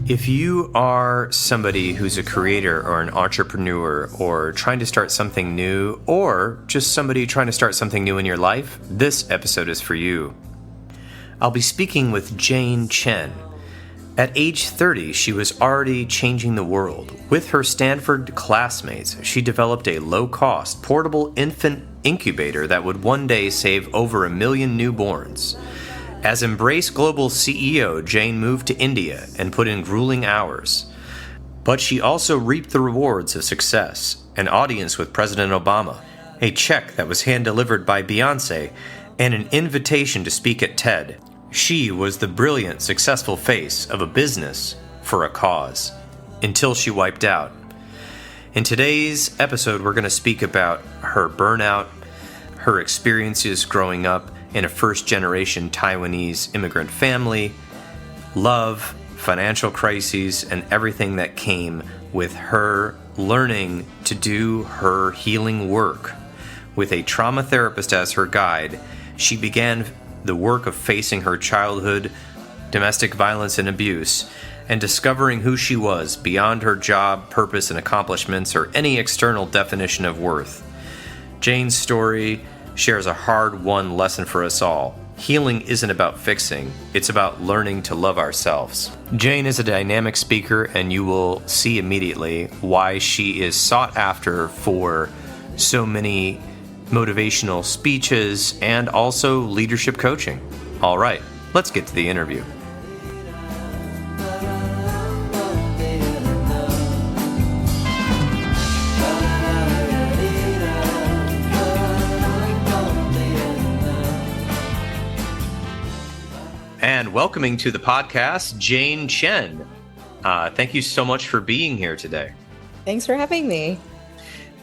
If you are somebody who's a creator or an entrepreneur or trying to start something new, or just somebody trying to start something new in your life, this episode is for you. I'll be speaking with Jane Chen. At age 30, she was already changing the world. With her Stanford classmates, she developed a low-cost, portable infant incubator that would one day save over 1 million newborns. As Embrace Global CEO, Jane moved to India and put in grueling hours. But she also reaped the rewards of success, an audience with President Obama, a check that was hand-delivered by Beyoncé, and an invitation to speak at TED. She was the brilliant, successful face of a business for a cause, until she wiped out. In today's episode, we're going to speak about her burnout, her experiences growing up in a first-generation Taiwanese immigrant family, love, financial crises, and everything that came with her learning to do her healing work. With a trauma therapist as her guide, she began the work of facing her childhood, domestic violence and abuse, and discovering who she was beyond her job, purpose, and accomplishments, or any external definition of worth. Jane's story shares a hard-won lesson for us all. Healing isn't about fixing, it's about learning to love ourselves. Jane is a dynamic speaker, and you will see immediately why she is sought after for so many motivational speeches and also leadership coaching. All right, let's get to the interview. And welcoming to the podcast, Jane Chen. Thank you so much for being here today. Thanks for having me.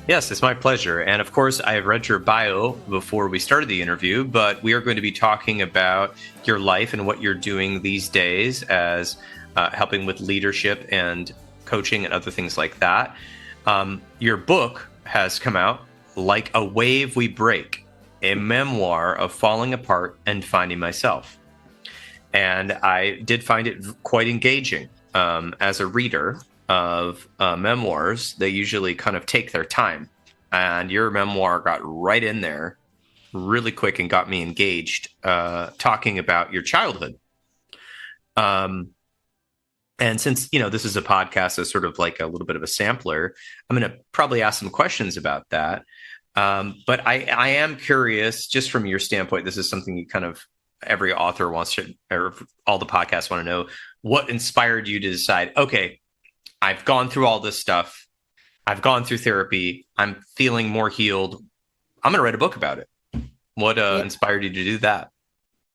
Yes, it's my pleasure. And of course, I have read your bio before we started the interview, but we are going to be talking about your life and what you're doing these days as helping with leadership and coaching and other things like that. Your book has come out, Like a Wave We Break, a memoir of falling apart and finding myself. And I did find it quite engaging. As a reader of memoirs, they usually kind of take their time. And your memoir got right in there really quick and got me engaged, talking about your childhood. And since, this is a podcast, so sort of like a little bit of a sampler, I'm going to probably ask some questions about that. But I am curious, just from your standpoint, this is something you kind of every author wants to, or all the podcasts want to know, what inspired you to decide, okay, I've gone through all this stuff. I've gone through therapy. I'm feeling more healed. I'm going to write a book about it. What inspired you to do that?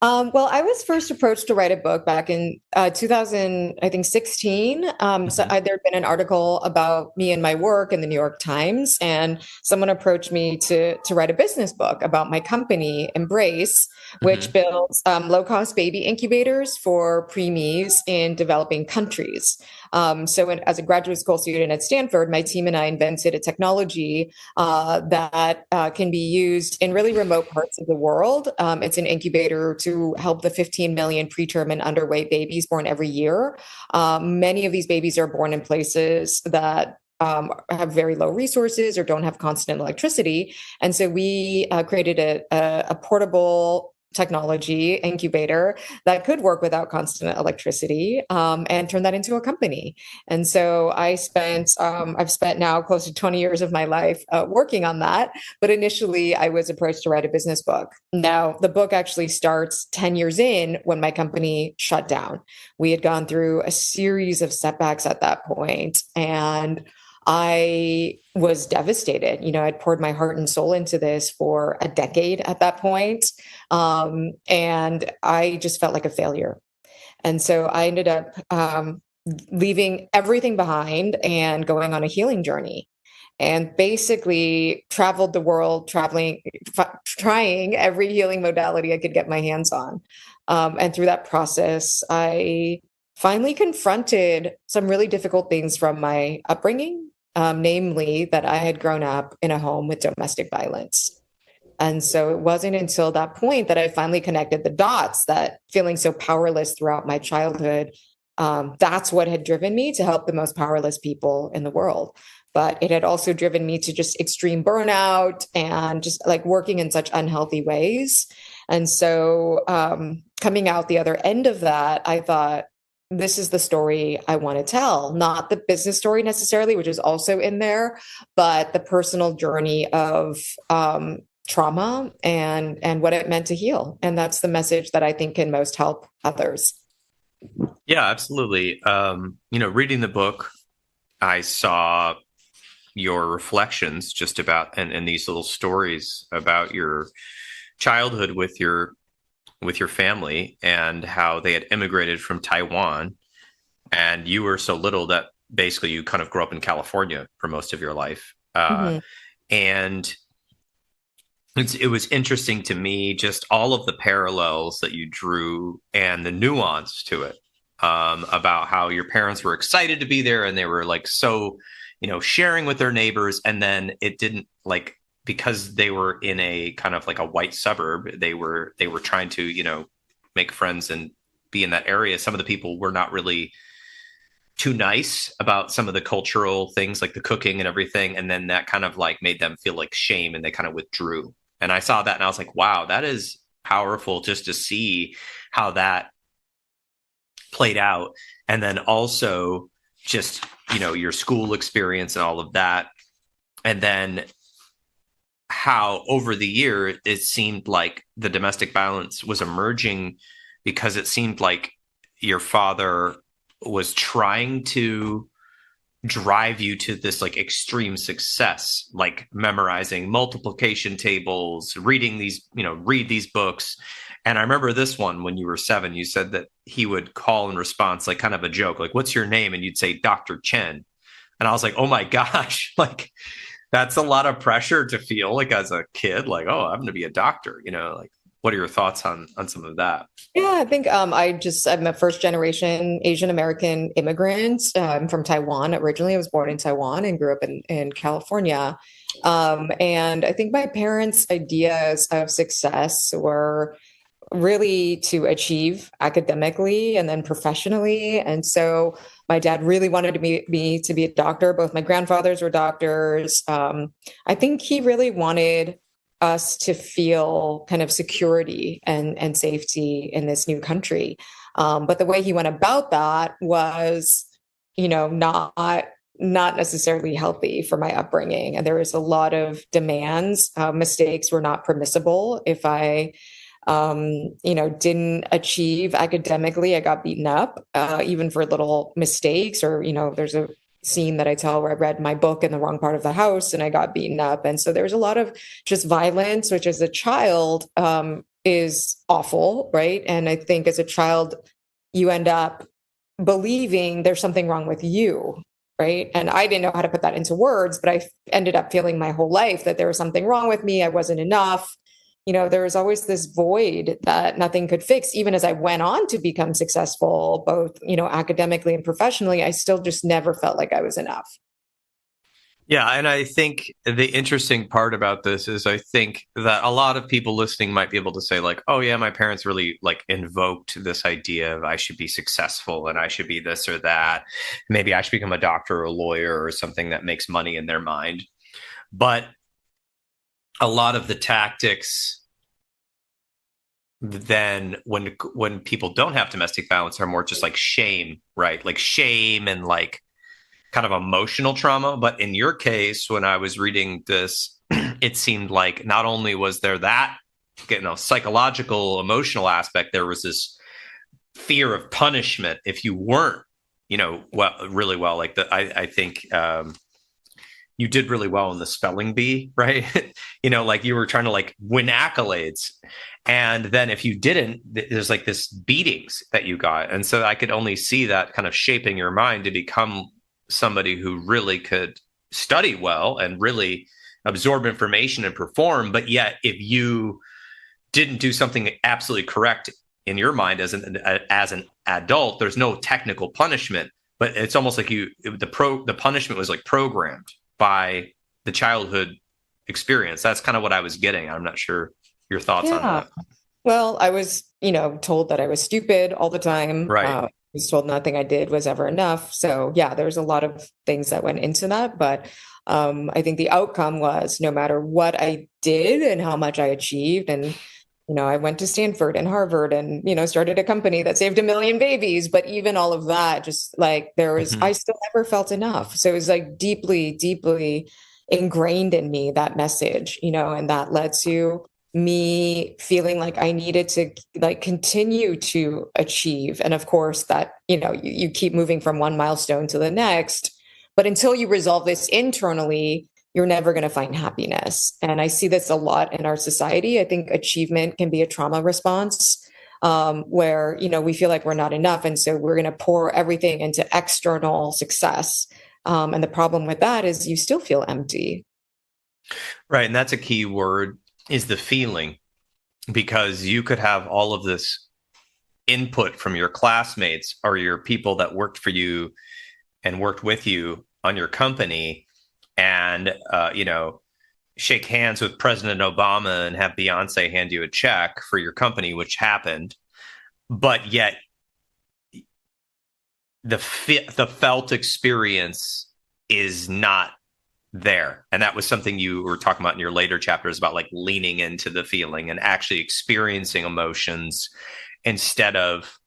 Well, I was first approached to write a book back in 2016. So there'd been an article about me and my work in the New York Times, and someone approached me to write a business book about my company, Embrace, which builds low-cost baby incubators for preemies in developing countries. As a graduate school student at Stanford, my team and I invented a technology that can be used in really remote parts of the world. It's an incubator to help the 15 million preterm and underweight babies born every year. Many of these babies are born in places that have very low resources or don't have constant electricity. And so we created a portable technology incubator that could work without constant electricity, and turn that into a company. And so I've spent now close to 20 years of my life working on that. But initially I was approached to write a business book. Now the book actually starts 10 years in when my company shut down. We had gone through a series of setbacks at that point, and I was devastated. I'd poured my heart and soul into this for a decade at that point. And I just felt like a failure. And so I ended up leaving everything behind and going on a healing journey, and basically traveled the world, trying every healing modality I could get my hands on. And through that process, I finally confronted some really difficult things from my upbringing, namely that I had grown up in a home with domestic violence. And so it wasn't until that point that I finally connected the dots, that feeling so powerless throughout my childhood that's what had driven me to help the most powerless people in the world. But it had also driven me to just extreme burnout and just like working in such unhealthy ways. And so coming out the other end of that, I thought, this is the story I want to tell, not the business story necessarily, which is also in there, but the personal journey of trauma and what it meant to heal. And that's the message that I think can most help others. Yeah, absolutely. Reading the book, I saw your reflections just about and these little stories about your childhood with your family and how they had immigrated from Taiwan, and you were so little that basically you kind of grew up in California for most of your life. And it was interesting to me, just all of the parallels that you drew and the nuance to it, about how your parents were excited to be there and they were like, so, sharing with their neighbors. And then it didn't, like, because they were in a kind of like a white suburb, they were trying to, make friends and be in that area. Some of the people were not really too nice about some of the cultural things, like the cooking and everything. And then that kind of like made them feel like shame and they kind of withdrew. And I saw that and I was like, wow, that is powerful just to see how that played out. And then also just, your school experience and all of that. And then how over the year it seemed like the domestic violence was emerging because it seemed like your father was trying to drive you to this like extreme success, like memorizing multiplication tables, reading these, read these books. And I remember this one when you were 7, you said that he would call in response, like kind of a joke, like, what's your name? And you'd say, Dr. Chen. And I was like, oh my gosh, like that's a lot of pressure to feel like as a kid, like, oh, I'm going to be a doctor, like, what are your thoughts on some of that? Yeah, I think I'm a first generation Asian American immigrant. I'm from Taiwan originally. I was born in Taiwan and grew up in California. And I think my parents' ideas of success were really to achieve academically and then professionally. And so my dad really wanted me to be a doctor. Both my grandfathers were doctors. I think he really wanted us to feel kind of security and safety in this new country. But the way he went about that was, not necessarily healthy for my upbringing. And there was a lot of demands. Mistakes were not permissible. If I didn't achieve academically, I got beaten up, even for little mistakes or, there's a scene that I tell where I read my book in the wrong part of the house and I got beaten up. And so there's a lot of just violence, which as a child, is awful. Right. And I think as a child, you end up believing there's something wrong with you. Right. And I didn't know how to put that into words, but I ended up feeling my whole life that there was something wrong with me. I wasn't enough. There was always this void that nothing could fix. Even as I went on to become successful, both, academically and professionally, I still just never felt like I was enough. Yeah. And I think the interesting part about this is I think that a lot of people listening might be able to say like, oh yeah, my parents really like invoked this idea of I should be successful and I should be this or that. Maybe I should become a doctor or a lawyer or something that makes money in their mind. But a lot of the tactics then when people don't have domestic violence are more just like shame, right? Like shame and like kind of emotional trauma. But in your case, when I was reading this, it seemed like not only was there that, psychological, emotional aspect, there was this fear of punishment if you weren't, really well. Like I think you did really well in the spelling bee, right? Like you were trying to like win accolades. And then if you didn't, there's like this beatings that you got. And so I could only see that kind of shaping your mind to become somebody who really could study well and really absorb information and perform. But yet, if you didn't do something absolutely correct in your mind as an adult, there's no technical punishment. But it's almost like the punishment was like programmed by the childhood experience. That's kind of what I was getting. I'm not sure your thoughts on that. Well, I was, told that I was stupid all the time. Right. was told nothing I did was ever enough. So yeah, there's a lot of things that went into that. But I think the outcome was no matter what I did and how much I achieved, and I went to Stanford and Harvard and, started a company that saved 1 million babies. But even all of that, just like I still never felt enough. So it was like deeply, deeply ingrained in me, that message, and that led to me feeling like I needed to like continue to achieve. And of course that, you keep moving from one milestone to the next, but until you resolve this internally, you're never going to find happiness. And I see this a lot in our society. I think achievement can be a trauma response, where, we feel like we're not enough. And so we're going to pour everything into external success. And the problem with that is you still feel empty. Right. And that's a key word, is the feeling, because you could have all of this input from your classmates or your people that worked for you and worked with you on your company, and shake hands with President Obama and have Beyoncé hand you a check for your company, which happened, but yet the felt experience is not there. And that was something you were talking about in your later chapters, about like leaning into the feeling and actually experiencing emotions instead of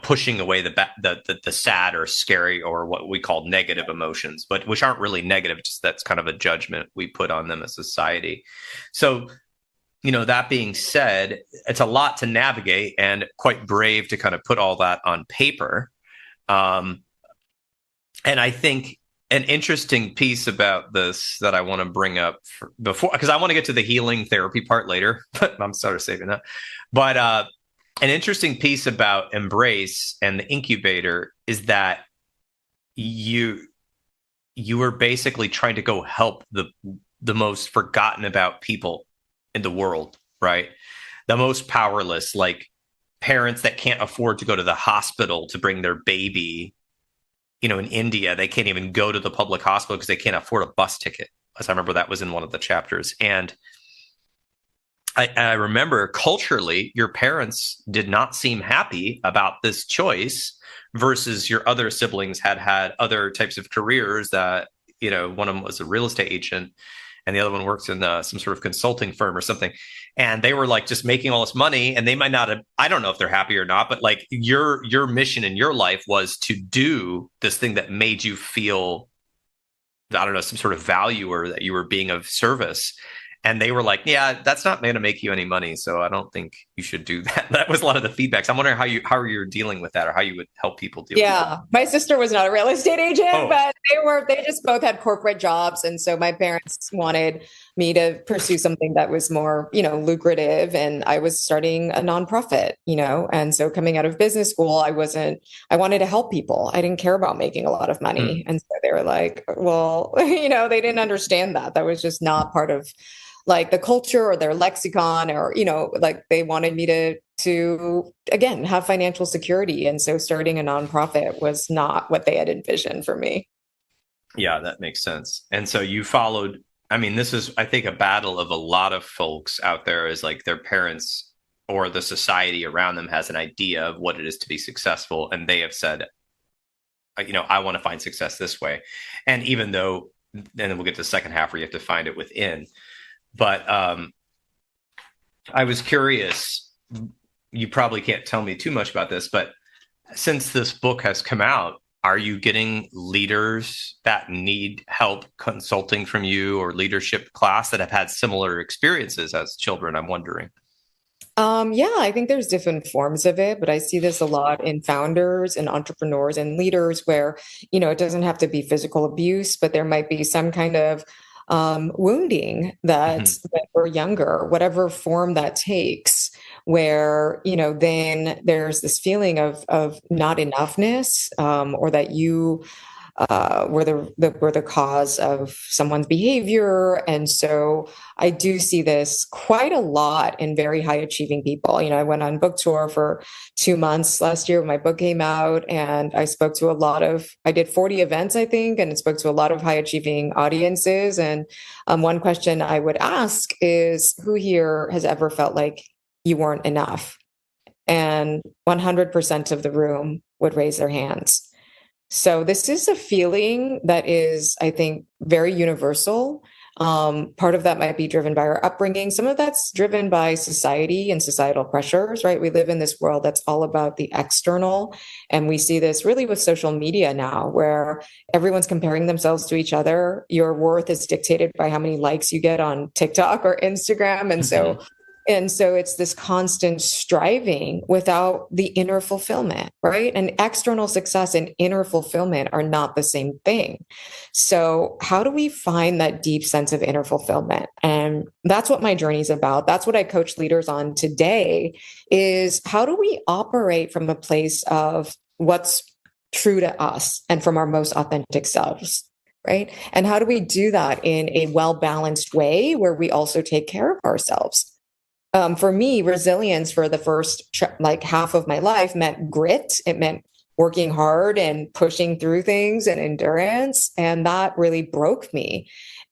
pushing away the sad or scary or what we call negative emotions, but which aren't really negative, just that's kind of a judgment we put on them as society. So, that being said, it's a lot to navigate and quite brave to kind of put all that on paper. And I think an interesting piece about this that I want to bring up before, because I want to get to the healing therapy part later, but I'm sort of saving that. But an interesting piece about Embrace and the incubator is that you were basically trying to go help the most forgotten about people in the world, right? The most powerless, like parents that can't afford to go to the hospital to bring their baby. In India, they can't even go to the public hospital because they can't afford a bus ticket. As I remember, that was in one of the chapters. And I remember culturally, your parents did not seem happy about this choice versus your other siblings had other types of careers that, one of them was a real estate agent and the other one works in some sort of consulting firm or something. And they were like just making all this money, and they might not have, I don't know if they're happy or not, but like your mission in your life was to do this thing that made you feel, I don't know, some sort of value or that you were being of service. And they were like, yeah, that's not going to make you any money, so I don't think you should do that. That was a lot of the feedbacks. I'm wondering how you're dealing with that, or how you would help people deal with that. Yeah, my sister was not a real estate agent, but they just both had corporate jobs. And so my parents wanted me to pursue something that was more, lucrative. And I was starting a nonprofit, and so coming out of business school, I wanted to help people. I didn't care about making a lot of money. And so they were like, well, they didn't understand that. That was just not part of like the culture or their lexicon, or, like they wanted me to again, have financial security. And so starting a nonprofit was not what they had envisioned for me. Yeah, that makes sense. And so you followed, this is, I think, a battle of a lot of folks out there, is like their parents or the society around them has an idea of what it is to be successful. And they have said, I want to find success this way. And even though, and then we'll get to the second half where you have to find it within. But I was curious, you probably can't tell me too much about this, but since this book has come out, are you getting leaders that need help consulting from you, or leadership class that have had similar experiences as children? I'm wondering. Yeah, I think there's different forms of it, but I see this a lot in founders and entrepreneurs and leaders where, it doesn't have to be physical abuse, but there might be some kind of wounding that we're younger, whatever form that takes, where, then there's this feeling of not enoughness, or that you were the cause of someone's behavior. And so I do see this quite a lot in very high achieving people. I went on book tour for 2 months last year when my book came out, and I spoke to I did 40 events, I think, and spoke to a lot of high achieving audiences. And one question I would ask is, who here has ever felt like you weren't enough? and 100% of the room would raise their hands. So this is a feeling that is, I think, very universal. Part of that might be driven by our upbringing. Some of that's driven by society and societal pressures, right? We live in this world that's all about the external. And we see this really with social media now, where everyone's comparing themselves to each other. Your worth is dictated by how many likes you get on TikTok or Instagram. And so it's this constant striving without the inner fulfillment, right? And external success and inner fulfillment are not the same thing. So how do we find that deep sense of inner fulfillment? And that's what my journey is about. That's what I coach leaders on today, is how do we operate from a place of what's true to us and from our most authentic selves? Right. And how do we do that in a well-balanced way where we also take care of ourselves? For me, resilience for the first half of my life meant grit. It meant working hard and pushing through things and endurance. And that really broke me.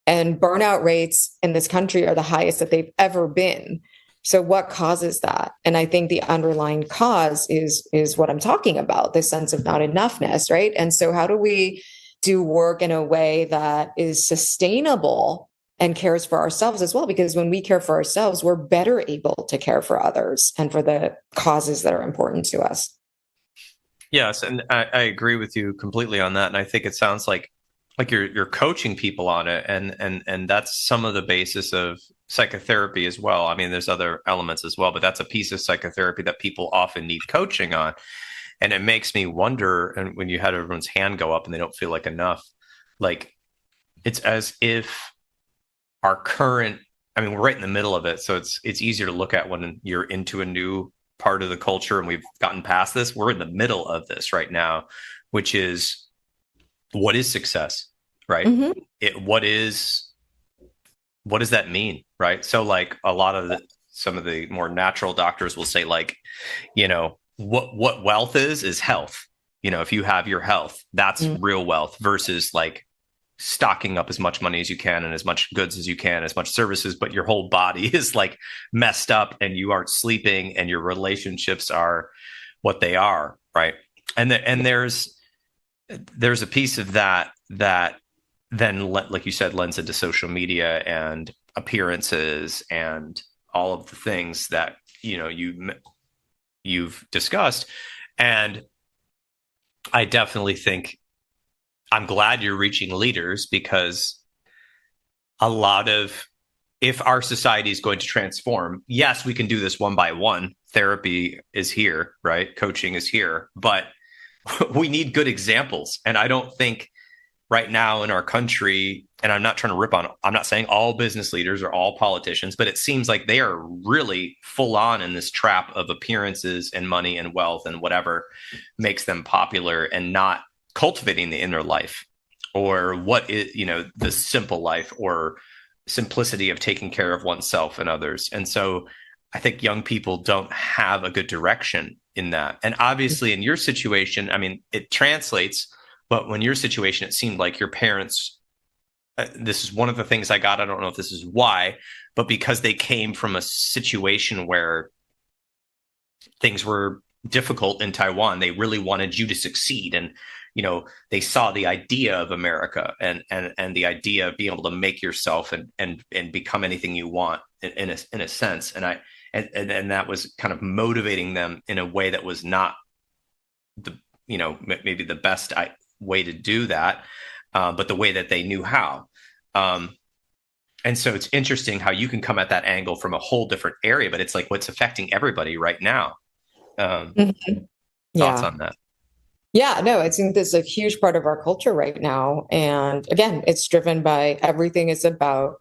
And burnout rates in this country are the highest that they've ever been. So what causes that? And I think the underlying cause is what I'm talking about, this sense of not enoughness, right? And so how do we do work in a way that is sustainable and cares for ourselves as well? Because when we care for ourselves, we're better able to care for others and for the causes that are important to us. Yes, and I agree with you completely on that. And I think it sounds like you're coaching people on it, and that's some of the basis of psychotherapy as well. I mean, there's other elements as well, but that's a piece of psychotherapy that people often need coaching on. And it makes me wonder, and when you had everyone's hand go up and they don't feel like enough, like it's as if our current, I mean, we're right in the middle of it. So it's easier to look at when you're into a new part of the culture and we've gotten past this. We're in the middle of this right now, which is, what is success, right? Mm-hmm. What does that mean, right? So like some of the more natural doctors will say, like, what wealth is health. If you have your health, that's real wealth, versus like stocking up as much money as you can and as much goods as you can, as much services, but your whole body is like messed up and you aren't sleeping and your relationships are what they are, right? And there's a piece of that then, like you said, lends into social media and appearances and all of the things that you've discussed. And I definitely think, I'm glad you're reaching leaders, because if our society is going to transform, yes, we can do this one by one. Therapy is here, right? Coaching is here, but we need good examples. And I don't think right now in our country, and I'm not saying all business leaders or all politicians, but it seems like they are really full on in this trap of appearances and money and wealth and whatever makes them popular, and not cultivating the inner life, or what is, the simple life, or simplicity of taking care of oneself and others. And so I think young people don't have a good direction in that. And obviously in your situation, I mean, it translates, but when your situation, it seemed like your parents, this is one of the things I got, I don't know if this is why, but because they came from a situation where things were difficult in Taiwan, they really wanted you to succeed. And they saw the idea of America and the idea of being able to make yourself and become anything you want in a sense. And that was kind of motivating them in a way that was not maybe the best way to do that, but the way that they knew how. And so it's interesting how you can come at that angle from a whole different area, but it's like what's affecting everybody right now. Thoughts on that? Yeah, no, I think this is a huge part of our culture right now. And again, it's driven by everything is about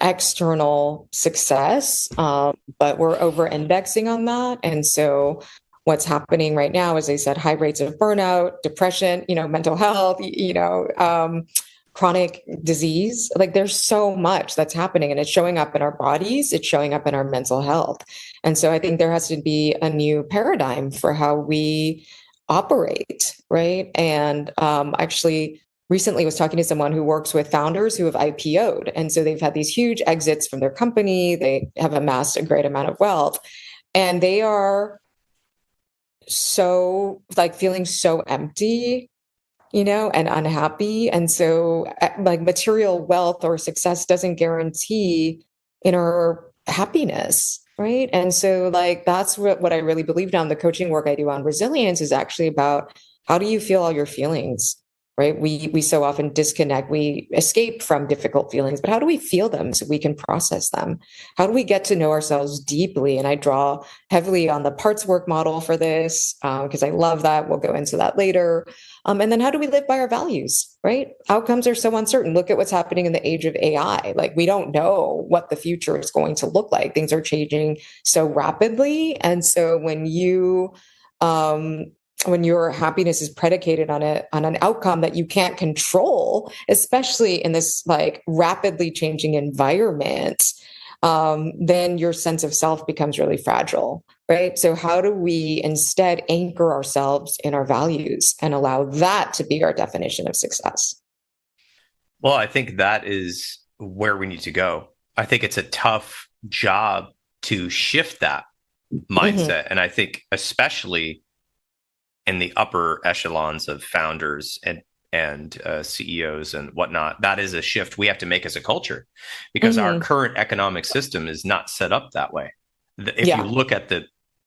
external success, but we're over indexing on that. And so what's happening right now, as I said, high rates of burnout, depression, mental health, chronic disease. Like there's so much that's happening, and it's showing up in our bodies, it's showing up in our mental health. And so I think there has to be a new paradigm for how we operate, right? And actually recently was talking to someone who works with founders who have IPO'd. And so they've had these huge exits from their company. They have amassed a great amount of wealth. And they are so like feeling so empty, and unhappy. And so like material wealth or success doesn't guarantee inner happiness. Right. And so like that's what I really believe now. The coaching work I do on resilience is actually about how do you feel all your feelings? Right. We so often disconnect, we escape from difficult feelings, but how do we feel them so we can process them? How do we get to know ourselves deeply? And I draw heavily on the parts work model for this because I love that. We'll go into that later. And then how do we live by our values, right? Outcomes are so uncertain. Look at what's happening in the age of AI. Like we don't know what the future is going to look like. Things are changing so rapidly. And so when your happiness is predicated on an outcome that you can't control, especially in this like rapidly changing environment, then your sense of self becomes really fragile, right? So how do we instead anchor ourselves in our values and allow that to be our definition of success? Well, I think that is where we need to go. I think it's a tough job to shift that Mm-hmm. mindset. And I think especially in the upper echelons of founders and CEOs and whatnot, that is a shift we have to make as a culture because our Mm-hmm. current economic system is not set up that way. If you Yeah. look at the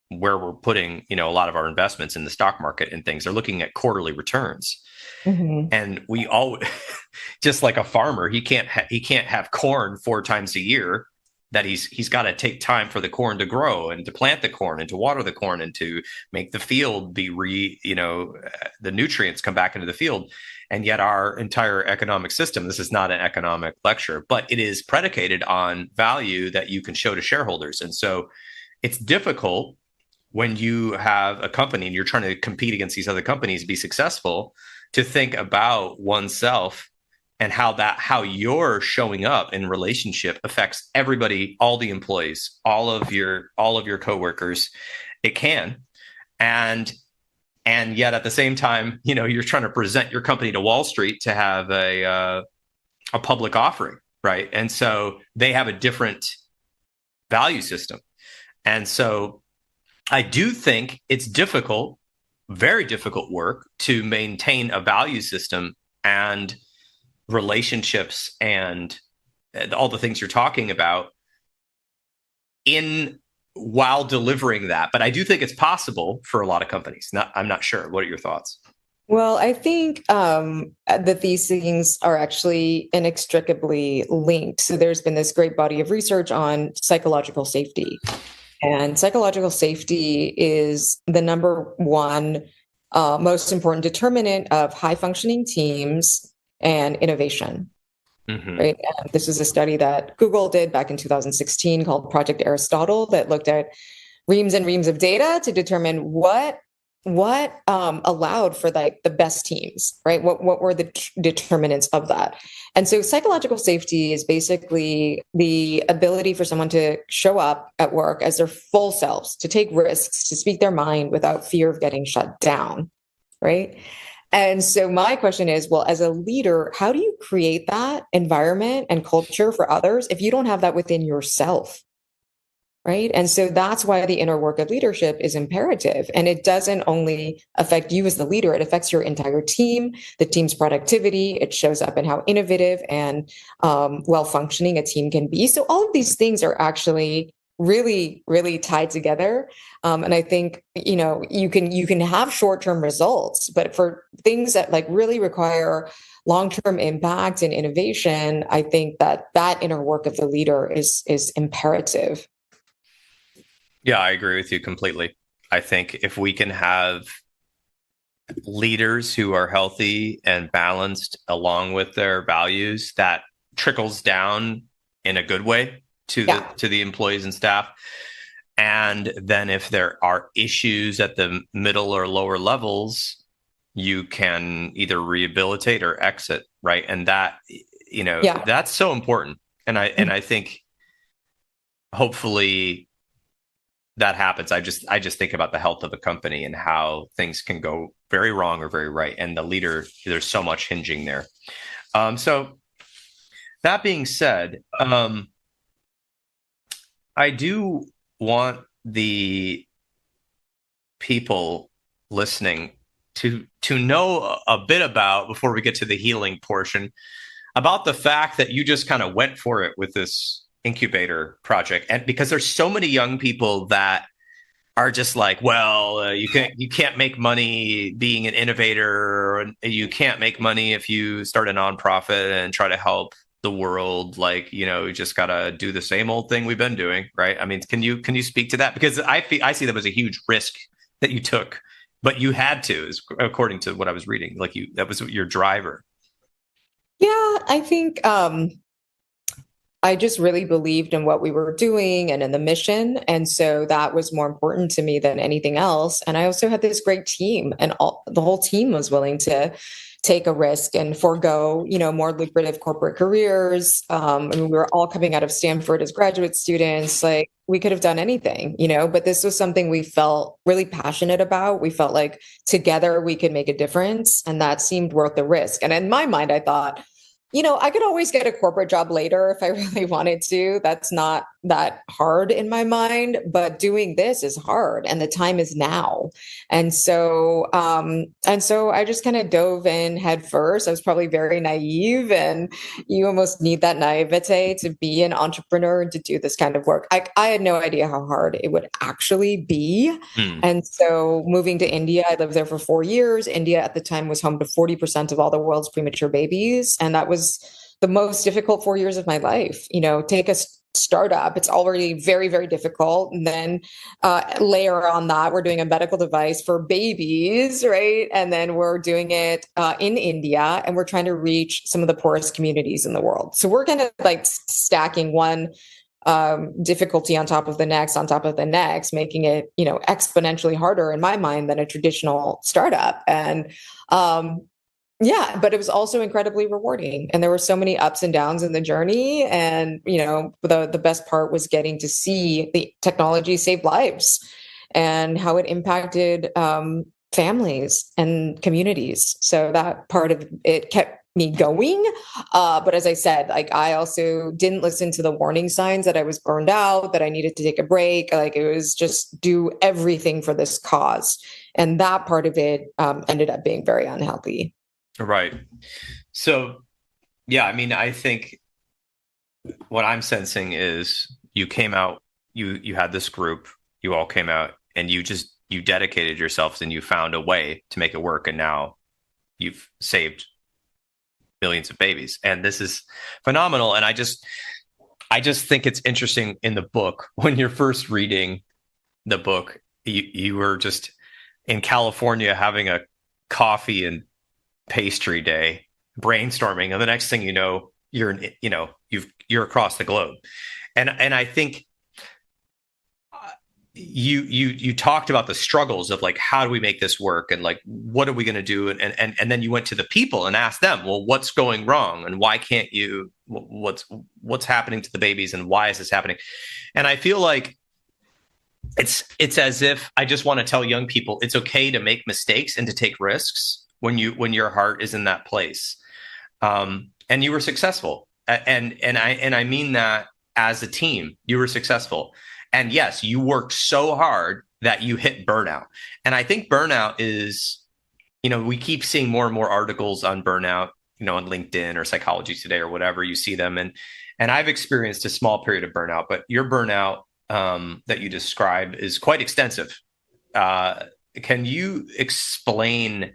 where we're putting, a lot of our investments in the stock market and things, they're looking at quarterly returns. Mm-hmm. And we all, just like a farmer, he can't have corn 4 times a year. That he's got to take time for the corn to grow and to plant the corn and to water the corn and to make the field be the nutrients come back into the field. And yet our entire economic system, this is not an economic lecture, but it is predicated on value that you can show to shareholders. And so it's difficult when you have a company and you're trying to compete against these other companies, be successful, to think about oneself and how you're showing up in relationship affects everybody, all the employees, all of your coworkers. It can. And yet at the same time, you're trying to present your company to Wall Street to have a public offering, right? And so they have a different value system. And so I do think it's difficult, very difficult work to maintain a value system and relationships and all the things you're talking about in while delivering that. But I do think it's possible for a lot of companies. I'm not sure. What are your thoughts? Well, I think that these things are actually inextricably linked. So there's been this great body of research on psychological safety. And psychological safety is the number one most important determinant of high functioning teams and innovation. Mm-hmm. Right. And this is a study that Google did back in 2016 called Project Aristotle that looked at reams and reams of data to determine what allowed for like the best teams, right? What were the determinants of that? And so psychological safety is basically the ability for someone to show up at work as their full selves, to take risks, to speak their mind without fear of getting shut down, right? And so my question is, well, as a leader, how do you create that environment and culture for others if you don't have that within yourself? Right. And so that's why the inner work of leadership is imperative. And it doesn't only affect you as the leader, it affects your entire team, the team's productivity. It shows up in how innovative and well functioning a team can be. So all of these things are actually really, really tied together. And I think, you can have short-term results, but for things that like really require long-term impact and innovation, I think that inner work of the leader is imperative. Yeah, I agree with you completely. I think if we can have leaders who are healthy and balanced along with their values, that trickles down in a good way to the Yeah. to the employees and staff. And then if there are issues at the middle or lower levels, you can either rehabilitate or exit, right? And Yeah. that's so important. And I think hopefully that happens. I just think about the health of a company and how things can go very wrong or very right. And the leader, there's so much hinging there. So that being said, I do want the people listening to know a bit about, before we get to the healing portion, about the fact that you just kind of went for it with this incubator project. And because there's so many young people that are just like, well, you can't make money being an innovator, and you can't make money if you start a nonprofit and try to help the world. Like, you just gotta do the same old thing we've been doing, right? I mean, can you speak to that? Because I see that as a huge risk that you took, but you had to, according to what I was reading. Like, that was your driver. Yeah, I think I just really believed in what we were doing and in the mission. And so that was more important to me than anything else. And I also had this great team, and the whole team was willing to take a risk and forego, more lucrative corporate careers. I mean, we were all coming out of Stanford as graduate students. Like, we could have done anything, but this was something we felt really passionate about. We felt like together we could make a difference, and that seemed worth the risk. And in my mind, I thought, I could always get a corporate job later if I really wanted to. That's not that hard in my mind, but doing this is hard, and the time is now. And so I just kind of dove in head first. I was probably very naive, and you almost need that naivete to be an entrepreneur and to do this kind of work. I had no idea how hard it would actually be. And so moving to India, I lived there for 4 years. India at the time was home to 40% of all the world's premature babies. And that was the most difficult 4 years of my life. Take a startup, it's already very, very difficult. And then layer on that, we're doing a medical device for babies, right? And then we're doing it in India, and we're trying to reach some of the poorest communities in the world. So we're kind of like stacking one difficulty on top of the next, making it, exponentially harder in my mind than a traditional startup. And yeah, but it was also incredibly rewarding. And there were so many ups and downs in the journey. And, the best part was getting to see the technology save lives and how it impacted families and communities. So that part of it kept me going. But as I said, like, I also didn't listen to the warning signs that I was burned out, that I needed to take a break. Like, it was just do everything for this cause. And that part of it ended up being very unhealthy. Right. So, yeah, I mean, I think what I'm sensing is you came out, you had this group, you all came out, and you dedicated yourselves, and you found a way to make it work. And now you've saved millions of babies. And this is phenomenal. And I just think it's interesting in the book, when you're first reading the book, you were just in California having a coffee and pastry day, brainstorming, and the next thing you know, you're across the globe. And I think you talked about the struggles of, like, how do we make this work, and like, what are we going to do, and then you went to the people and asked them, well, what's going wrong, and why can't you, what's happening to the babies, and why is this happening? And I feel like it's as if I just want to tell young people it's okay to make mistakes and to take risks when your heart is in that place. And you were successful. And I mean that as a team, you were successful. And yes, you worked so hard that you hit burnout. And I think burnout is, we keep seeing more and more articles on burnout, on LinkedIn or Psychology Today or whatever, you see them. And I've experienced a small period of burnout, but your burnout that you describe is quite extensive. Can you explain?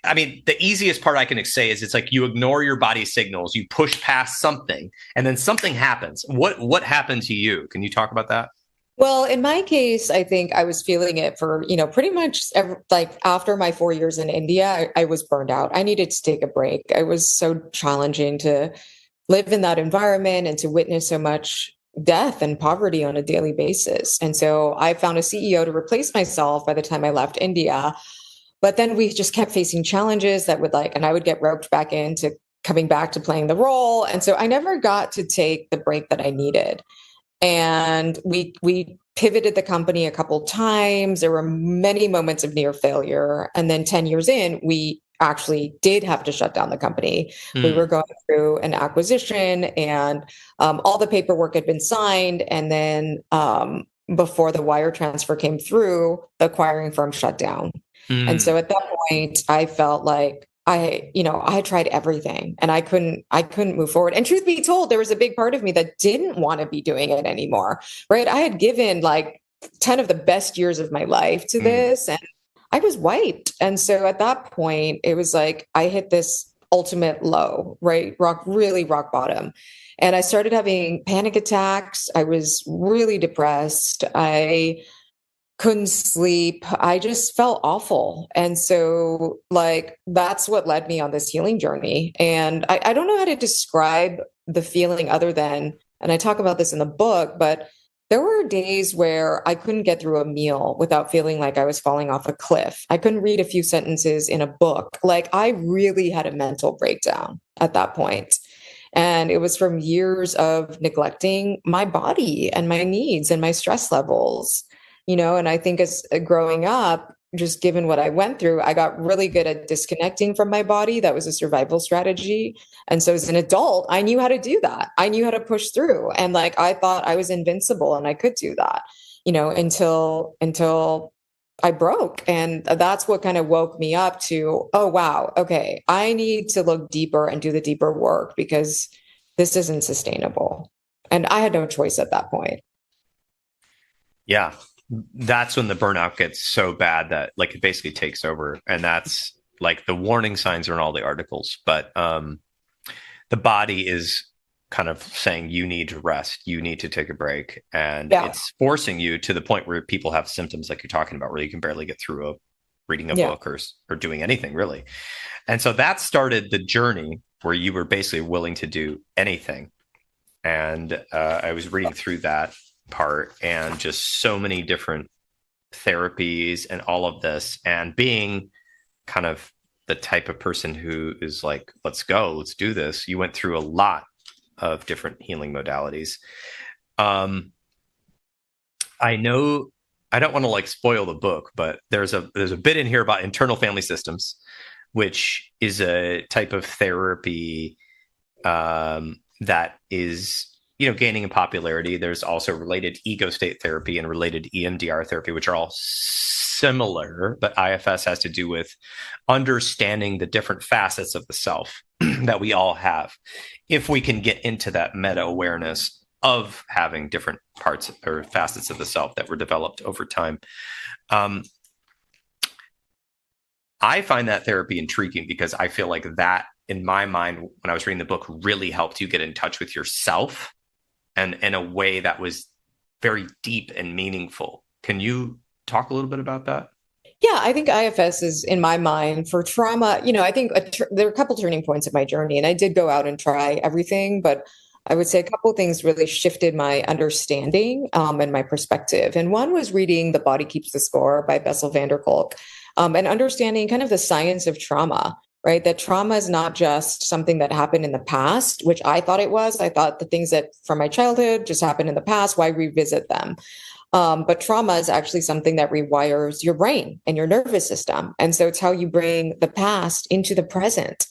I mean, the easiest part I can say is it's like you ignore your body signals, you push past something, and then something happens. What happened to you? Can you talk about that? Well, in my case, I think I was feeling it for, pretty much like after my 4 years in India, I was burned out. I needed to take a break. It was so challenging to live in that environment and to witness so much death and poverty on a daily basis. And so I found a CEO to replace myself by the time I left India. But then we just kept facing challenges that and I would get roped back into coming back to playing the role. And so I never got to take the break that I needed. And we pivoted the company a couple times. There were many moments of near failure. And then 10 years in, we actually did have to shut down the company. We were going through an acquisition, and all the paperwork had been signed. And then before the wire transfer came through, the acquiring firm shut down. And Mm. so at that point, I felt like I had tried everything and I couldn't move forward. And truth be told, there was a big part of me that didn't want to be doing it anymore, right? I had given like 10 of the best years of my life to Mm. this, and I was wiped. And so at that point, it was like I hit this ultimate low, right? Really rock bottom. And I started having panic attacks. I was really depressed. I couldn't sleep. I just felt awful. And so, like, that's what led me on this healing journey. And I don't know how to describe the feeling other than, and I talk about this in the book, but there were days where I couldn't get through a meal without feeling like I was falling off a cliff. I couldn't read a few sentences in a book. Like, I really had a mental breakdown at that point. And it was from years of neglecting my body and my needs and my stress levels, and I think as growing up, just given what I went through, I got really good at disconnecting from my body. That was a survival strategy. And so as an adult, I knew how to do that. I knew how to push through. And like I thought I was invincible and I could do that, until I broke. And that's what kind of woke me up to, oh wow, okay, I need to look deeper and do the deeper work because this isn't sustainable. And I had no choice at that point. Yeah. That's when the burnout gets so bad that like it basically takes over. And that's like the warning signs are in all the articles. But the body is kind of saying you need to rest, you need to take a break. And Yeah. it's forcing you to the point where people have symptoms like you're talking about, where you can barely get through reading a Yeah. book or doing anything really. And so that started the journey where you were basically willing to do anything. And I was reading through that part and just so many different therapies and all of this, and being kind of the type of person who is like, let's go, let's do this. You went through a lot of different healing modalities. I know I don't want to like spoil the book, but there's a bit in here about internal family systems, which is a type of therapy that is gaining in popularity. There's also related ego state therapy and related EMDR therapy, which are all similar, but IFS has to do with understanding the different facets of the self that we all have. If we can get into that meta awareness of having different parts or facets of the self that were developed over time. I find that therapy intriguing because I feel like that, in my mind, when I was reading the book, really helped you get in touch with yourself and in a way that was very deep and meaningful. Can you talk a little bit about that? Yeah, I think IFS is, in my mind, for trauma. I think there are a couple turning points in my journey, and I did go out and try everything, but I would say a couple of things really shifted my understanding and my perspective. And one was reading The Body Keeps the Score by Bessel van der Kolk, and understanding kind of the science of trauma, right? That trauma is not just something that happened in the past, which I thought it was. I thought the things that from my childhood just happened in the past, why revisit them? But trauma is actually something that rewires your brain and your nervous system. And so it's how you bring the past into the present,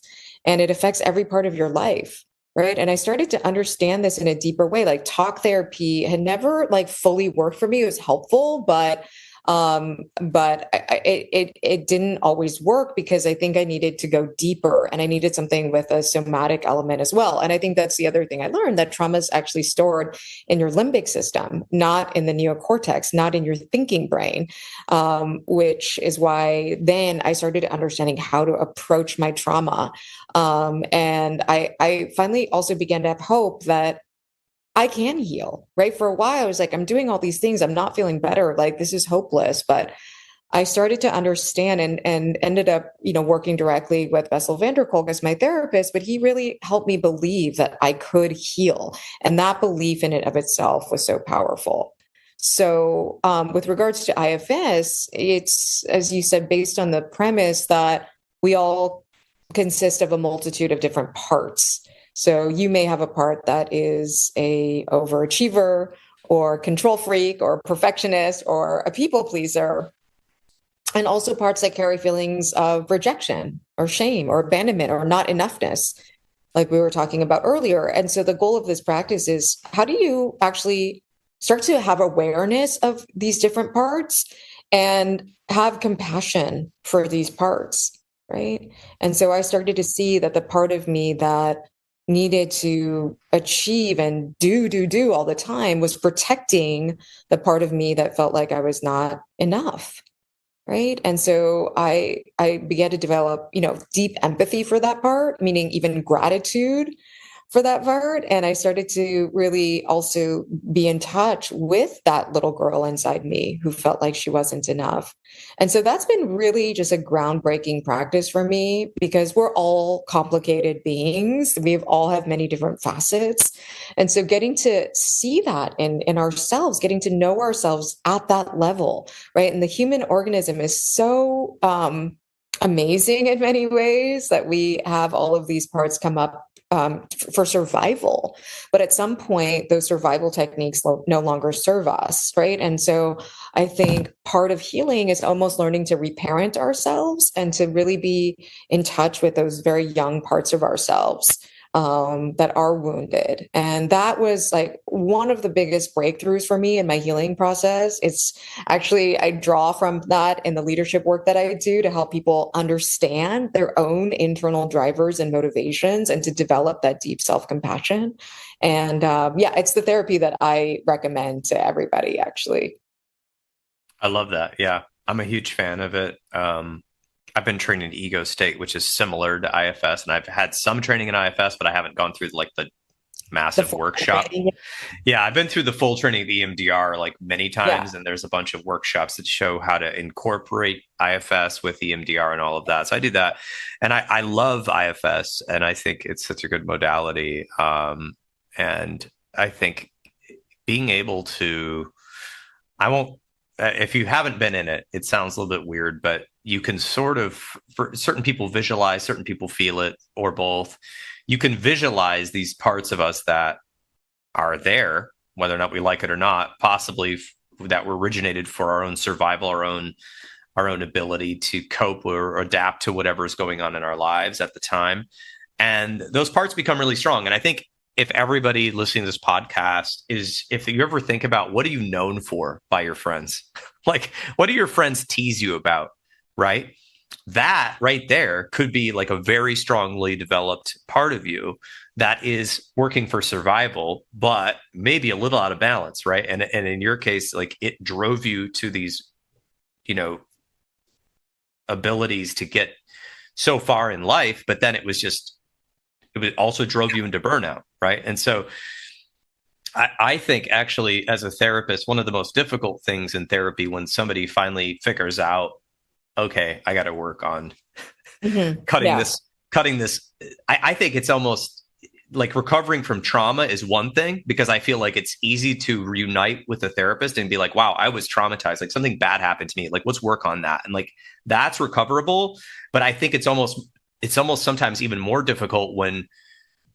and it affects every part of your life. Right. And I started to understand this in a deeper way. Like talk therapy had never like fully worked for me. It was helpful, but it didn't always work because I think I needed to go deeper and I needed something with a somatic element as well. And I think that's the other thing I learned, that trauma is actually stored in your limbic system, not in the neocortex, not in your thinking brain, which is why then I started understanding how to approach my trauma. And I finally also began to have hope that I can heal, right? For a while, I was like, I'm doing all these things. I'm not feeling better. Like this is hopeless. But I started to understand and ended up, working directly with Bessel van der Kolk as my therapist, but he really helped me believe that I could heal. And that belief in it of itself was so powerful. So with regards to IFS, it's, as you said, based on the premise that we all consist of a multitude of different parts. So you may have a part that is a overachiever or control freak or perfectionist or a people pleaser, and also parts that carry feelings of rejection or shame or abandonment or not enoughness, like we were talking about earlier. And so the goal of this practice is, how do you actually start to have awareness of these different parts and have compassion for these parts, right? And so I started to see that the part of me that needed to achieve and do all the time was protecting the part of me that felt like I was not enough. Right. And so I began to develop, deep empathy for that part, meaning even gratitude for that part. And I started to really also be in touch with that little girl inside me who felt like she wasn't enough. And so that's been really just a groundbreaking practice for me, because we're all complicated beings. We all have many different facets. And so getting to see that in ourselves, getting to know ourselves at that level, right? And the human organism is so amazing in many ways that we have all of these parts come up for survival. But at some point, those survival techniques no longer serve us, right? And so I think part of healing is almost learning to reparent ourselves and to really be in touch with those very young parts of ourselves that are wounded. And that was like one of the biggest breakthroughs for me in my healing process. It's actually, I draw from that in the leadership work that I do to help people understand their own internal drivers and motivations and to develop that deep self-compassion. And it's the therapy that I recommend to everybody, actually. I love that. Yeah, I'm a huge fan of it. I've been trained in ego state, which is similar to IFS, and I've had some training in IFS, but I haven't gone through like the massive workshop. Yeah, I've been through the full training of EMDR like many times, and there's a bunch of workshops that show how to incorporate IFS with EMDR and all of that. So I do that, and I love IFS, and I think it's such a good modality. And I think being able to, I won't. If you haven't been in it, it sounds a little bit weird, but you can sort of, for certain people visualize, certain people feel it, or both. You can visualize these parts of us that are there, whether or not we like it or not, possibly that were originated for our own survival, our own ability to cope or adapt to whatever is going on in our lives at the time. And those parts become really strong. And I think if everybody listening to this podcast if you ever think about what are you known for by your friends, like what do your friends tease you about, right? That right there could be like a very strongly developed part of you that is working for survival, but maybe a little out of balance, right? And in your case, like it drove you to these, abilities to get so far in life, but then it also drove you into burnout, right? And so I think actually as a therapist, one of the most difficult things in therapy when somebody finally figures out, okay, I got to work on cutting this. I think it's almost like recovering from trauma is one thing, because I feel like it's easy to reunite with a therapist and be like, wow, I was traumatized. Like something bad happened to me. Like let's work on that. And like, that's recoverable. But I think it's almost sometimes even more difficult when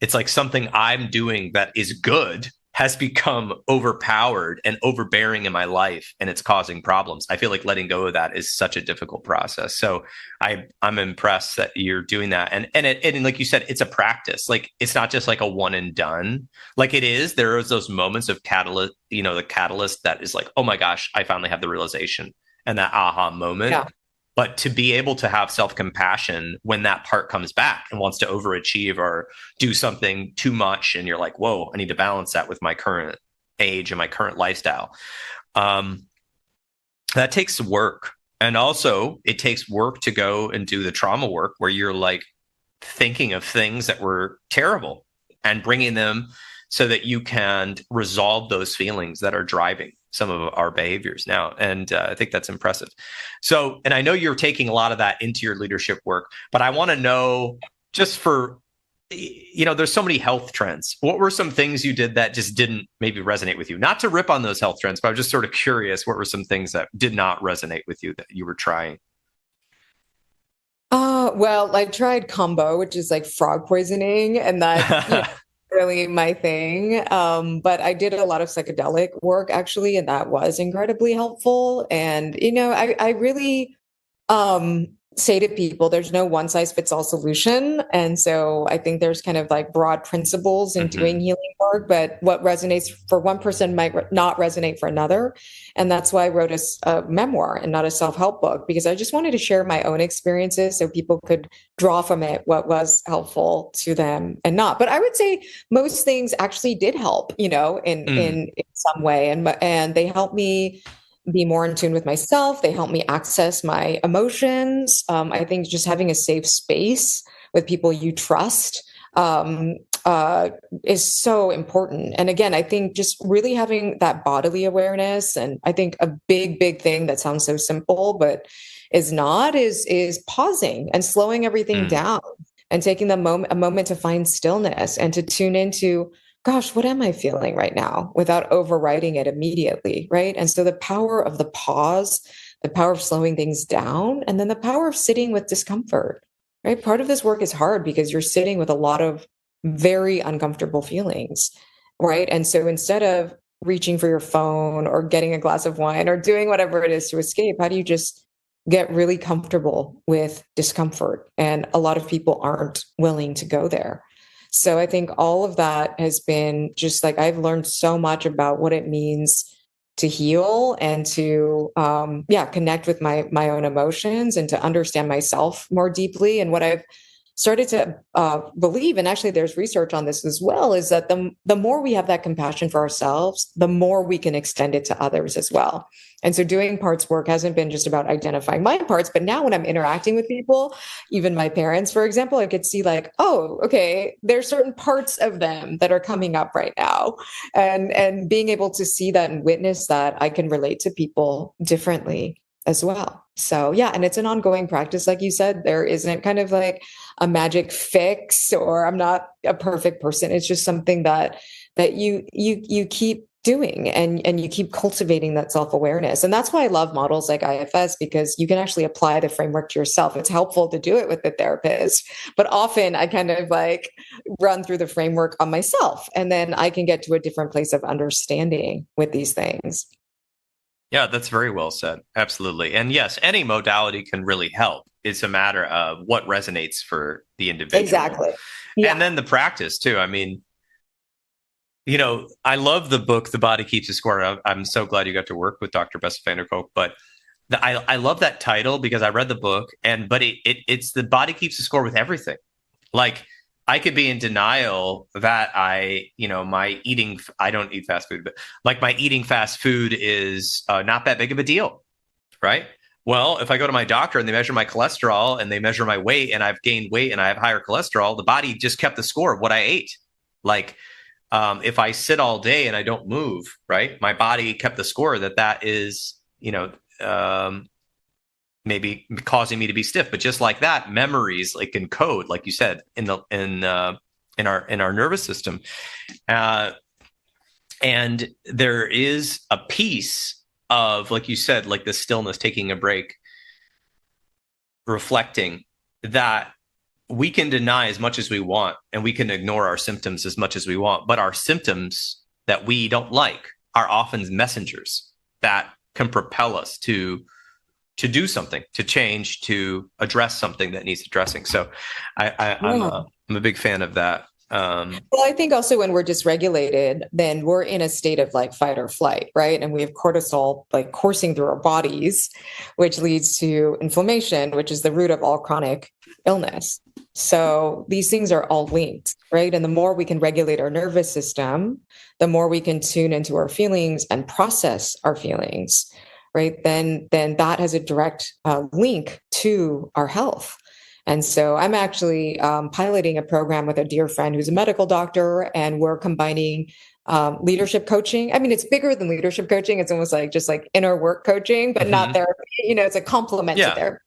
it's like something I'm doing that is good has become overpowered and overbearing in my life, and it's causing problems. I feel like letting go of that is such a difficult process. So I'm impressed that you're doing that. And like you said, it's a practice. Like it's not just like a one and done. Like it is. There is those moments of catalyst, the catalyst that is like, oh my gosh, I finally have the realization and that aha moment. Yeah. But to be able to have self-compassion when that part comes back and wants to overachieve or do something too much, and you're like, whoa, I need to balance that with my current age and my current lifestyle. That takes work. And also it takes work to go and do the trauma work where you're like thinking of things that were terrible and bringing them so that you can resolve those feelings that are driving some of our behaviors now. And I think that's impressive. So, and I know you're taking a lot of that into your leadership work, but I want to know, just for, there's so many health trends. What were some things you did that just didn't maybe resonate with you? Not to rip on those health trends, but I'm just sort of curious, what were some things that did not resonate with you that you were trying? Well, I tried combo, which is like frog poisoning, and that really my thing. But I did a lot of psychedelic work actually, and that was incredibly helpful. And, I really say to people, there's no one size fits all solution. And so I think there's kind of like broad principles in doing healing work, but what resonates for one person might not resonate for another. And that's why I wrote a memoir and not a self-help book, because I just wanted to share my own experiences so people could draw from it what was helpful to them and not. But I would say most things actually did help, in some way. And they helped me be more in tune with myself. They help me access my emotions. I think just having a safe space with people you trust is so important. And again, I think just really having that bodily awareness, and I think a big thing that sounds so simple, but is not, is pausing and slowing everything down and taking a moment to find stillness and to tune into, gosh, what am I feeling right now, without overriding it immediately, right? And so the power of the pause, the power of slowing things down, and then the power of sitting with discomfort, right? Part of this work is hard because you're sitting with a lot of very uncomfortable feelings, right? And so instead of reaching for your phone or getting a glass of wine or doing whatever it is to escape, how do you just get really comfortable with discomfort? And a lot of people aren't willing to go there. So I think all of that has been just like, I've learned so much about what it means to heal and to, connect with my own emotions and to understand myself more deeply. And what I've started to believe, and actually there's research on this as well, is that the more we have that compassion for ourselves, the more we can extend it to others as well. And so doing parts work hasn't been just about identifying my parts, but now when I'm interacting with people, even my parents, for example, I could see like, oh, okay, there's certain parts of them that are coming up right now. And being able to see that and witness that, I can relate to people differently as well. So yeah, and it's an ongoing practice. Like you said, there isn't kind of like a magic fix, or I'm not a perfect person. It's just something that you keep doing, and you keep cultivating that self-awareness. And that's why I love models like IFS, because you can actually apply the framework to yourself. It's helpful to do it with the therapist, but often I kind of like run through the framework on myself, and then I can get to a different place of understanding with these things. Yeah, that's very well said. Absolutely. And yes, any modality can really help. It's a matter of what resonates for the individual. Exactly. Yeah. And then the practice too. I mean, I love the book, The Body Keeps the Score. I'm so glad you got to work with Dr. Bessa van der Kolk. But I love that title because I read the book, but it's The Body Keeps the Score with everything. Like, I could be in denial that I don't eat fast food, but like my eating fast food is not that big of a deal, right? Well, if I go to my doctor and they measure my cholesterol and they measure my weight and I've gained weight and I have higher cholesterol, the body just kept the score of what I ate. Like, if I sit all day and I don't move, right, my body kept the score that is, maybe causing me to be stiff. But just like that, memories like encode, like you said, in our nervous system, and there is a piece of, like you said, like the stillness, taking a break, reflecting, that we can deny as much as we want, and we can ignore our symptoms as much as we want, but our symptoms that we don't like are often messengers that can propel us to do something, to change, to address something that needs addressing. So I'm a big fan of that. Well, I think also when we're dysregulated, then we're in a state of like fight or flight, right? And we have cortisol like coursing through our bodies, which leads to inflammation, which is the root of all chronic illness. So these things are all linked, right? And the more we can regulate our nervous system, the more we can tune into our feelings and process our feelings, right? Then that has a direct link to our health. And so I'm actually piloting a program with a dear friend who's a medical doctor, and we're combining leadership coaching. I mean, it's bigger than leadership coaching. It's almost like just like inner work coaching, but not therapy. It's a complement to therapy.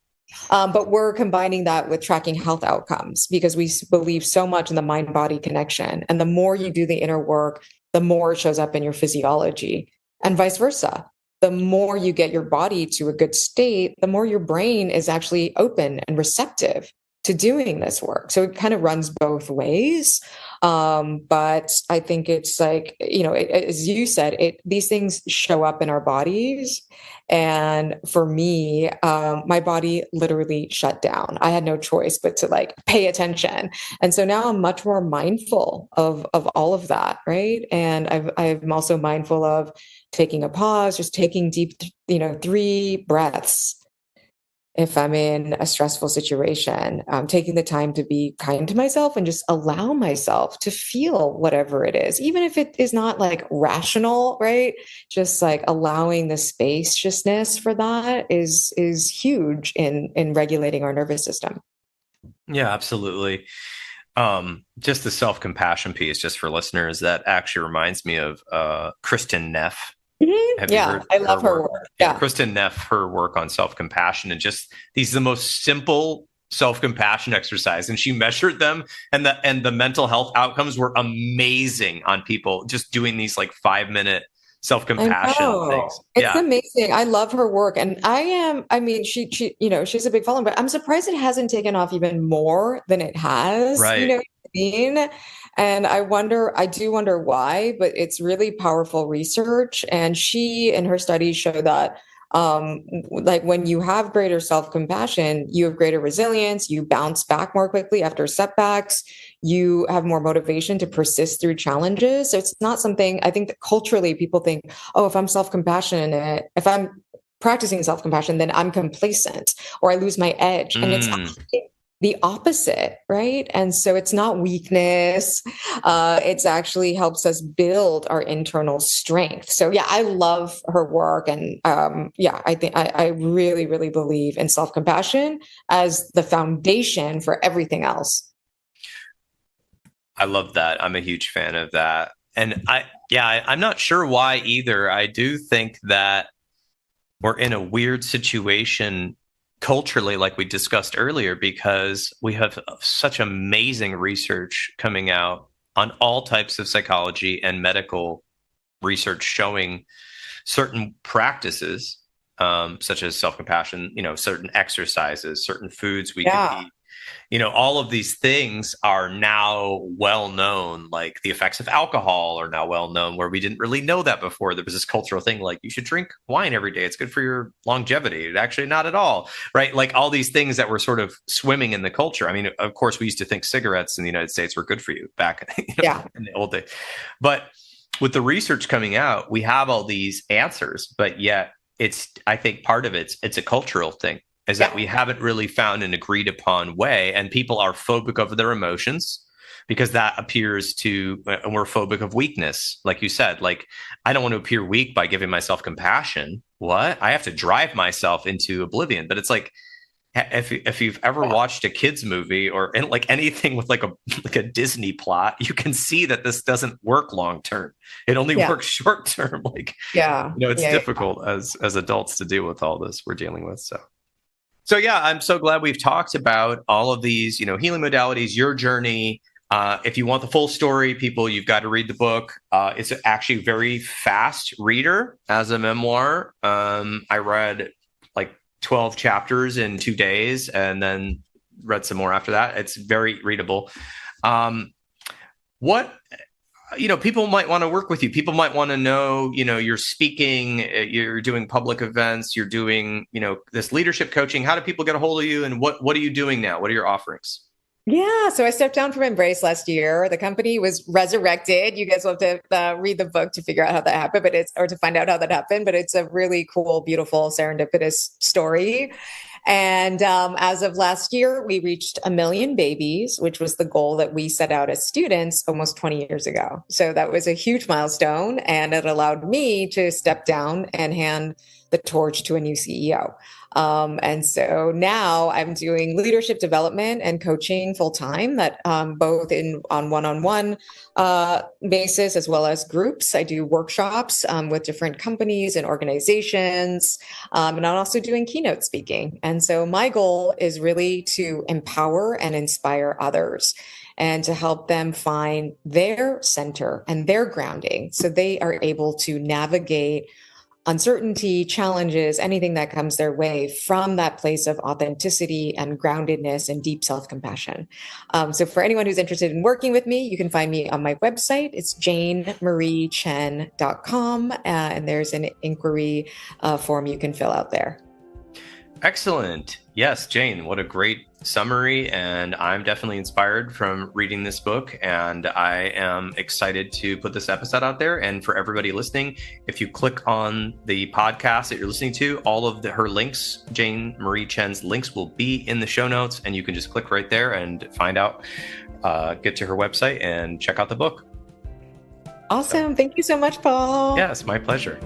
But we're combining that with tracking health outcomes, because we believe so much in the mind-body connection. And the more you do the inner work, the more it shows up in your physiology, and vice versa. The more you get your body to a good state, the more your brain is actually open and receptive to doing this work. So it kind of runs both ways. But I think it's like, as you said, these things show up in our bodies. And for me, my body literally shut down. I had no choice but to like pay attention. And so now I'm much more mindful of all of that, right? And I'm also mindful of taking a pause, just taking deep, 3 breaths if I'm in a stressful situation, taking the time to be kind to myself and just allow myself to feel whatever it is, even if it is not like rational, right? Just like allowing the spaciousness for that is huge in regulating our nervous system. Yeah, absolutely. Just the self-compassion piece, just for listeners, that actually reminds me of Kristen Neff. Have you heard I love her work. Yeah, Kristen Neff, her work on self-compassion, and just these are the most simple self-compassion exercise, and she measured them, and the mental health outcomes were amazing on people just doing these like 5-minute self-compassion things. It's amazing. I love her work. And I mean, she, she's a big following, but I'm surprised it hasn't taken off even more than it has, Right. you know what I mean? And I do wonder why, but it's really powerful research. And she and her studies show that like when you have greater self-compassion, you have greater resilience, you bounce back more quickly after setbacks, you have more motivation to persist through challenges. So it's not something, I think that culturally people think, oh, if I'm self-compassionate, if I'm practicing self-compassion, then I'm complacent or I lose my edge. And it's actually the opposite, right? And so it's not weakness. It's actually helps us build our internal strength. So yeah, I love her work. And I think I really, really believe in self-compassion as the foundation for everything else. I love that. I'm a huge fan of that. And I'm not sure why either. I do think that we're in a weird situation culturally, like we discussed earlier, because we have such amazing research coming out on all types of psychology and medical research showing certain practices, such as self-compassion, certain exercises, certain foods we can eat. All of these things are now well known, like the effects of alcohol are now well known, where we didn't really know that before. There was this cultural thing like you should drink wine every day. It's good for your longevity. Actually, not at all, right? Like all these things that were sort of swimming in the culture. I mean, of course, we used to think cigarettes in the United States were good for you back in the old days. But with the research coming out, we have all these answers, but yet I think part of it's a cultural thing. Is that we haven't really found an agreed upon way, and people are phobic of their emotions because that appears to, and we're phobic of weakness. Like you said, like, I don't want to appear weak by giving myself compassion. What? I have to drive myself into oblivion. But it's like, if you've ever watched a kid's movie or like anything with like a Disney plot, you can see that this doesn't work long term. It only works short term. Like, it's difficult as adults to deal with all this we're dealing with. So yeah, I'm so glad we've talked about all of these, healing modalities, your journey. If you want the full story, people, you've got to read the book. It's actually a very fast reader as a memoir. I read like 12 chapters in 2 days and then read some more after that. It's very readable. People might want to work with you. People might want to know, you're speaking, you're doing public events, you're doing, this leadership coaching. How do people get a hold of you? And what are you doing now? What are your offerings? Yeah. So I stepped down from Embrace last year. The company was resurrected. You guys will have to read the book to figure out how that happened, or to find out how that happened. But it's a really cool, beautiful, serendipitous story. And as of last year, we reached 1 million babies, which was the goal that we set out as students almost 20 years ago. So that was a huge milestone, and it allowed me to step down and hand the torch to a new CEO. And so now I'm doing leadership development and coaching full time, that both on one-on-one basis as well as groups. I do workshops with different companies and organizations, and I'm also doing keynote speaking. And so my goal is really to empower and inspire others and to help them find their center and their grounding so they are able to navigate uncertainty, challenges, anything that comes their way from that place of authenticity and groundedness and deep self-compassion. So for anyone who's interested in working with me, you can find me on my website. It's janemariechen.com, and there's an inquiry form you can fill out there. Excellent. Yes, Jane, what a great summary. And I'm definitely inspired from reading this book. And I am excited to put this episode out there. And for everybody listening, if you click on the podcast that you're listening to, all of her links, Jane Marie Chen's links, will be in the show notes. And you can just click right there and find out, get to her website and check out the book. Awesome. Thank you so much, Paul. Yes, my pleasure.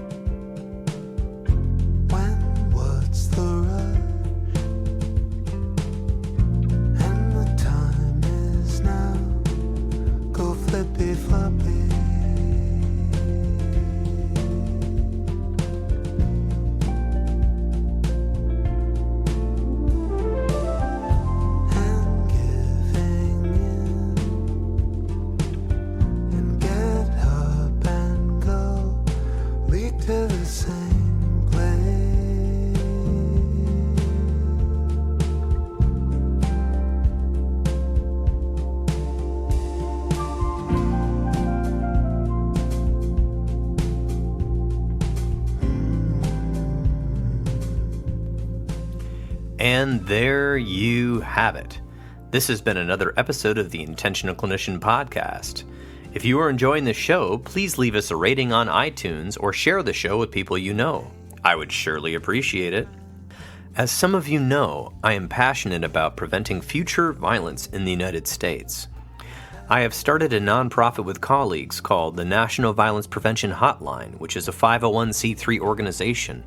And there you have it. This has been another episode of the Intentional Clinician Podcast. If you are enjoying the show, please leave us a rating on iTunes or share the show with people you know. I would surely appreciate it. As some of you know, I am passionate about preventing future violence in the United States. I have started a nonprofit with colleagues called the National Violence Prevention Hotline, which is a 501c3 organization.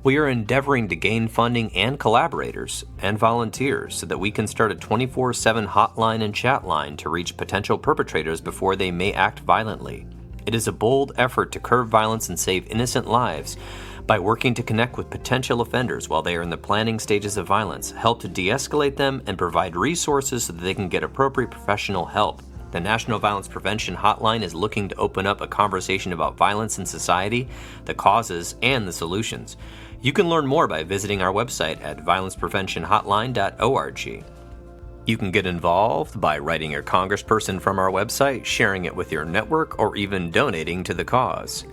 We are endeavoring to gain funding and collaborators and volunteers so that we can start a 24/7 hotline and chat line to reach potential perpetrators before they may act violently. It is a bold effort to curb violence and save innocent lives by working to connect with potential offenders while they are in the planning stages of violence, help to de-escalate them, and provide resources so that they can get appropriate professional help. The National Violence Prevention Hotline is looking to open up a conversation about violence in society, the causes, and the solutions. You can learn more by visiting our website at violencepreventionhotline.org. You can get involved by writing your congressperson from our website, sharing it with your network, or even donating to the cause.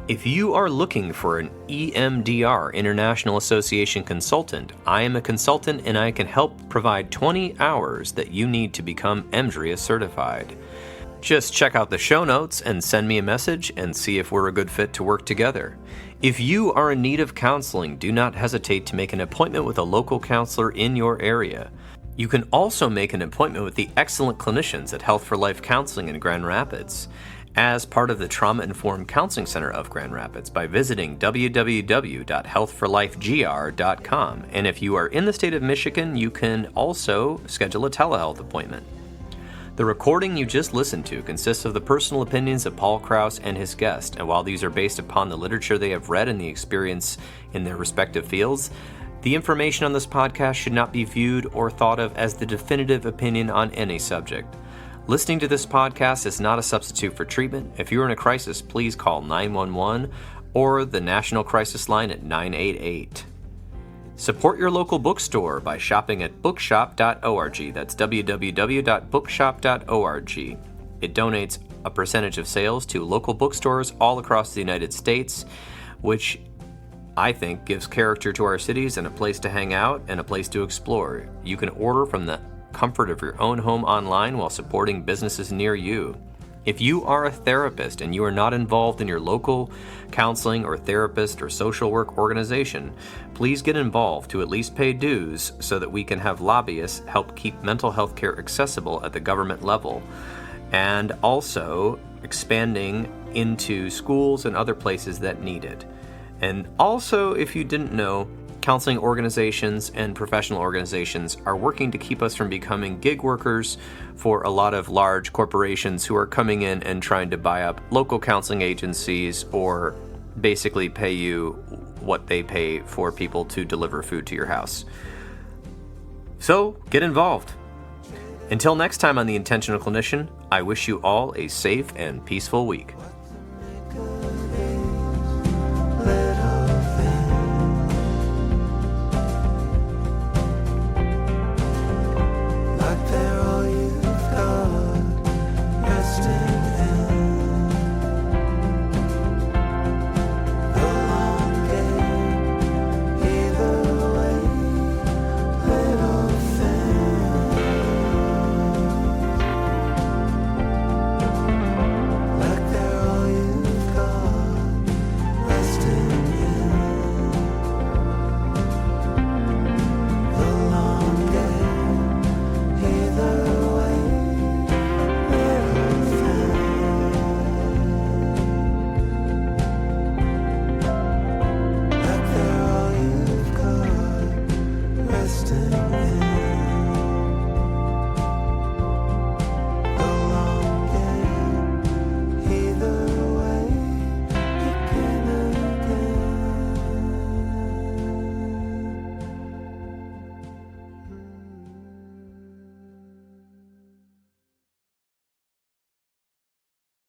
If you are looking for an EMDR International Association consultant, I am a consultant and I can help provide 20 hours that you need to become EMDRIA certified. Just check out the show notes and send me a message and see if we're a good fit to work together. If you are in need of counseling, do not hesitate to make an appointment with a local counselor in your area. You can also make an appointment with the excellent clinicians at Health for Life Counseling in Grand Rapids as part of the Trauma Informed Counseling Center of Grand Rapids by visiting www.healthforlifegr.com. And if you are in the state of Michigan, you can also schedule a telehealth appointment. The recording you just listened to consists of the personal opinions of Paul Krauss and his guest, and while these are based upon the literature they have read and the experience in their respective fields, the information on this podcast should not be viewed or thought of as the definitive opinion on any subject. Listening to this podcast is not a substitute for treatment. If you're in a crisis, please call 911 or the National Crisis Line at 988. Support your local bookstore by shopping at bookshop.org. That's www.bookshop.org. It donates a percentage of sales to local bookstores all across the United States, which I think gives character to our cities and a place to hang out and a place to explore. You can order from the comfort of your own home online while supporting businesses near you. If you are a therapist and you are not involved in your local counseling or therapist or social work organization, please get involved to at least pay dues so that we can have lobbyists help keep mental health care accessible at the government level, and also expanding into schools and other places that need it. And also, if you didn't know, counseling organizations and professional organizations are working to keep us from becoming gig workers for a lot of large corporations who are coming in and trying to buy up local counseling agencies or basically pay you what they pay for people to deliver food to your house. So get involved. Until next time on The Intentional Clinician, I wish you all a safe and peaceful week.